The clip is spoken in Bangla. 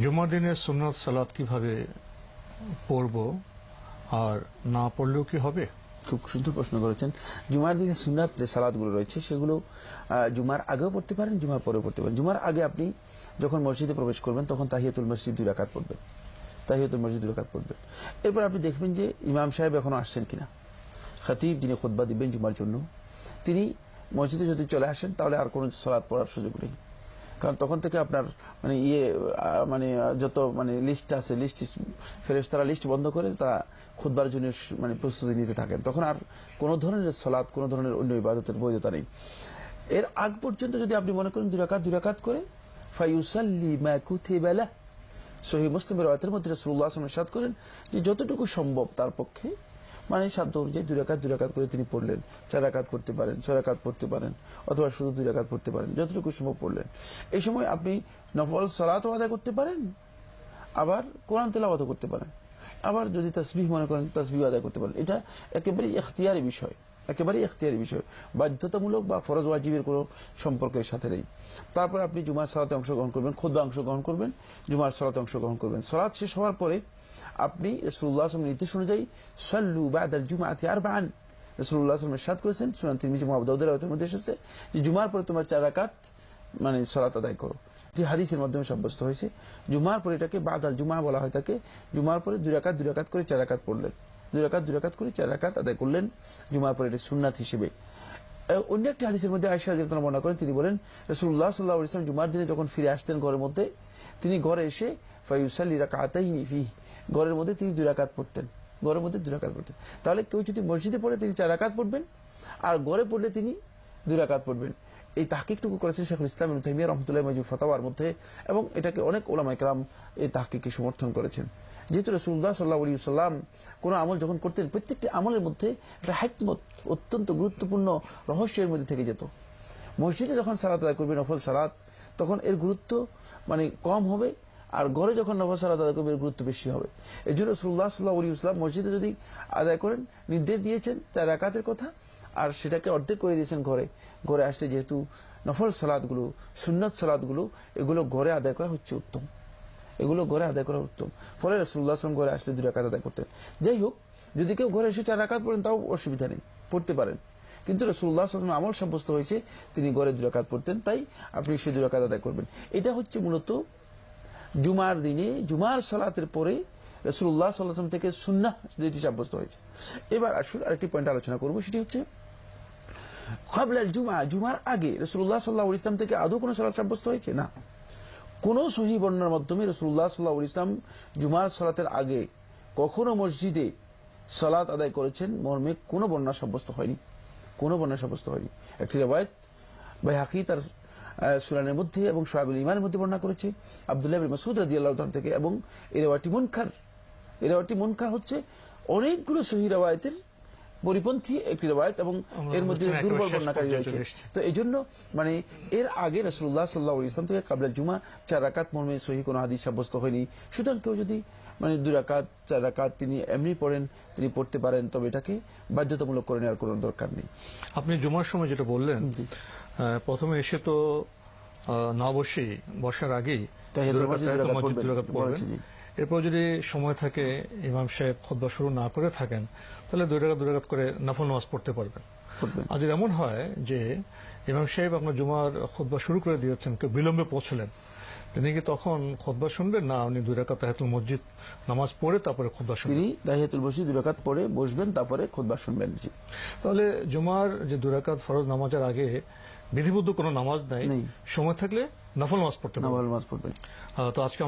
জুমার দিনে সুন্নাত সালাত কিভাবে পড়ব, আর না পড়লেও কি হবে? খুব সুন্দর প্রশ্ন করেছেন। জুমার দিনে সুন্নাত যে সালাতগুলো রয়েছে সেগুলো জুমার আগেও পড়তে পারেন, জুমার পরেও পড়তে পারেন। জুমার আগে আপনি যখন মসজিদে প্রবেশ করবেন তখন তাহিয়াতুল মসজিদ 2 রাকাত পড়বেন, তাহিয়াতুল মসজিদ 2 রাকাত পড়বেন। এরপর আপনি দেখবেন যে ইমাম সাহেব এখনো আসছেন কিনা। খতিব যিনি খুতবা দিবেন জুমার জন্য, তিনি মসজিদে যদি চলে আসেন তাহলে আর কোনো সালাত পড়ার সুযোগ নেই, কারণ তখন থেকে আপনার যত লিস্ট আছে, লিস্ট ফেরেশতারা লিস্ট বন্ধ করে তারা খুতবার জন্য প্রস্তুতি নিতে থাকেন। তখন আর কোন ধরনের সালাত, কোন ধরনের অন্য ইবাদতের বৈধতা নেই। এর আগ পর্যন্ত যদি আপনি মনে করেন 2 রাকাত করে ফায়ুসাল্লি মা কুতিবা লাহ, সহিহ মুসলিমের রাওয়ায়াতের মধ্যে রাসূলুল্লাহ সাল্লাল্লাহু আলাইহি ওয়াসাল্লাম ইরশাদ করেন যে যতটুকু সম্ভব তার পক্ষে সাধ্য অনুযায়ী 2 রাকাত করে তিনি পড়লেন। 4 রাকাত পড়তে পারেন, 6 রাকাত পড়তে পারেন, অথবা শুধু 2 রাকাত পড়তে পারেন, যতটুকু সম্ভব পড়লেন। এই সময় আপনি নফল সালাতও আদায় করতে পারেন, আবার কোরআন তেলাওয়াতও করতে পারেন, আবার যদি তাসবিহ মনে করেন তাসবিহ আদায় করতে পারেন। এটা একেবারে ইখতিয়ারি বিষয়, একেবারে ইখতিয়ারি বিষয়, বাধ্যতামূলক বা ফরজ ওয়াজিবের কোনো সম্পর্কের সাথে নেই। তারপর আপনি জুমার সালাতে অংশগ্রহণ করবেন, খুতবা অংশগ্রহণ করবেন, জুমার সালাতে অংশগ্রহণ করবেন। সালাত শেষ হওয়ার পরে আপনি রাসূলুল্লাহ সাল্লাল্লাহু আলাইহি ওয়াসাল্লামের নির্দেশ অনুযায়ী সাল্লু বা'দাল জুমআতি আরবা'আন, রাসূলুল্লাহ সাল্লাল্লাহু আলাইহি ওয়াসাল্লাম ইরশাদ করেছেন, সুনান তিরমিজি এবং আবু দাউদের রাওয়ায়াতের মধ্যে এসেছে যে জুমার পরে তোমার 4 রাকাত সালাত আদায় করো। যে হাদিসের মাধ্যমে সাব্যস্ত হয়েছে জুমার পরে এটাকে বা'দাল জুমআ বলা হয় থাকে। জুমার পরে 2 রাকাত করে 4 রাকাত পড়লেন, 2 রাকাত করে 4 রাকাত আদায় করলেন জুমার পরে, এটা সুন্নাত হিসেবে। অন্য একটি হাদিসের মধ্যে আয়েশা রাদিয়াল্লাহু আনহা বর্ণনা করেন, তিনি বলেন রাসূলুল্লাহ সাল্লাল্লাহু আলাইহি ওয়াসাল্লাম জুমার দিনে যখন ফিরে আসতেন ঘরের মধ্যে, তিনি ঘরে এসে ফায়ুসাল্লি রাকাতাইনি ফিহি, ঘরের মধ্যে তিনি 2 রাকাত পড়তেন, ঘরের মধ্যে 2 রাকাত পড়তেন। তাহলে কেউ যদি মসজিদে পড়ে তিনি 4 রাকাত পড়বেন, আর ঘরে পড়লে তিনি 2 রাকাত পড়বেন। এই তাহকিকটুকু করেছেন শাইখুল ইসলাম ইবনে তাইমিয়া রাহমাতুল্লাহি মাজিদ ফাতাওয়ার মধ্যে, এবং এটাকে অনেক উলামায়ে কেরাম এই তাহকিককে সমর্থন করেছেন। যেহেতু রাসূলুল্লাহ সাল্লাল্লাহু আলাইহি ওয়াসাল্লাম কোন আমল যখন করতেন, প্রত্যেকটি আমলের মধ্যে একটা হিকমত, অত্যন্ত গুরুত্বপূর্ণ রহস্যের মধ্যে থেকে যেত। মসজিদে যখন সালাত আদায় করবেন নফল সালাত, তখন এর গুরুত্ব কম হবে, আর ঘরে যখন নফল সালাত আদায় করবেন এর গুরুত্ব বেশি হবে। এই জন্য রাসূলুল্লাহ সাল্লাল্লাহু আলাইহি ওয়াসাল্লাম মসজিদে যদি আদায় করেন নির্দেশ দিয়েছেন 4 রাকাতের কথা, আর সেটাকে অর্ধেক করে দিয়েছেন ঘরে। ঘরে আসলে যেহেতু নফল সালাতগুলো, সুন্নাত সালাতগুলো, এগুলো ঘরে আদায় করা হচ্ছে উত্তম, এগুলো ঘরে আদায় করা উত্তম। ফলে রাসূলুল্লাহ সাল্লাল্লাহু আলাইহি ওয়াসাল্লাম ঘরে আসলে 2 রাকাত আদায় করতেন। যাই হোক, যদি কেউ ঘরে এসে 4 রাকাত পড়েন তাও অসুবিধা নেই, পড়তে পারেন। কিন্তু রাসূলুল্লাহ সাল্লাল্লাহু আলাইহি ওয়াসাল্লাম আমল সাব্যস্ত হয়েছে তিনি ঘরে 2 রাকাত পড়তেন, তাই আপনি সেই 2 রাকাত আদায় করবেন। এটা হচ্ছে মূলত জুমার দিনে জুমার সালাতের পরে রাসূলুল্লাহ সাল্লাল্লাহু আলাইহি ওয়াসাল্লাম থেকে সুন্নাহ যেটি সাব্যস্ত হয়েছে। এবার আসুন আরেকটি পয়েন্ট আলোচনা করব, সেটি হচ্ছে ক্বাবলাল জুমআ, জুমার আগে রাসূলুল্লাহ সাল্লাল্লাহু আলাইহি ওয়াসাল্লাম থেকে আদৌ কোনো সালাত সাব্যস্ত হয়েছে? না। কোন সহিহ বর্ণনার মাধ্যমে রাসূলুল্লাহ সাল্লাল্লাহু আলাইহি ওয়াসাল্লাম জুমার সালাতের আগে কখনো মসজিদে সালাত আদায় করেছেন মর্মে কোনো বর্ণনা সাব্যস্ত হয়নি, কোনো বর্ণনা সাব্যস্ত হয়নি। একটি riwayat বাইহাকী তার সুনানের মধ্যে এবং শুআবুল ঈমানের মধ্যে বর্ণনা করেছে আব্দুল্লাহ ইবনে মাসউদ রাদিয়াল্লাহু তাআলা থেকে, এবং এই riwayatটি মুনকার। এই riwayatটি মুনকার হচ্ছে অনেকগুলো সহিহ riwayaতের পরিপন্থী একটি riwayat, এবং এর মধ্যে দুর্বল বর্ণনাকারী রয়েছে। তো এই জন্য এর আগে রাসূলুল্লাহ সাল্লাল্লাহু আলাইহি ওয়াসাল্লাম থেকে ক্বাবলাল জুমআ 4 রাকাত মর্মে সহিহ কোনো হাদিস সাব্যস্ত হয়নি। সুতরাং কেউ যদি 2 রাকাত 4 রাকাত তিনি এমনি পড়েন, তিনি পড়তে পারেন, তবে এটাকে বাধ্যতামূলক করে নেওয়ার কোনো দরকার নেই। আপনি জুমার সময় যেটা বললেন, প্রথমে এসে তো না বসার আগেই 2 রাকাত পড়বেন। এরপর যদি সময় থাকে, ইমাম সাহেব খুতবা শুরু না করে থাকেন, তাহলে 2 রাকাত করে নফল নামাজ পড়তে পারবেন। আর যদি এমন হয় যে ইমাম সাহেব আপনার জুমার খুতবা শুরু করে দিয়েছেন, কেউ বিলম্বে পৌঁছলেন, তিনি কি তখন খুতবা শুনবেন, না উনি 2 রাকাত তাহিয়াতুল মসজিদ নামাজ পড়ে তারপরে খুতবা শুনবেন? তিনি তাহিয়াতুল মসজিদ 2 রাকাত পড়ে বসবেন, তারপরে খুতবা শুনবেন। তাহলে জুমার যে 2 রাকাত ফরজ নামাজের আগে বিধিবদ্ধ কোনো নামাজ নাই, সময় থাকলে নফল নামাজ পড়তে পারবেন। তো আজকে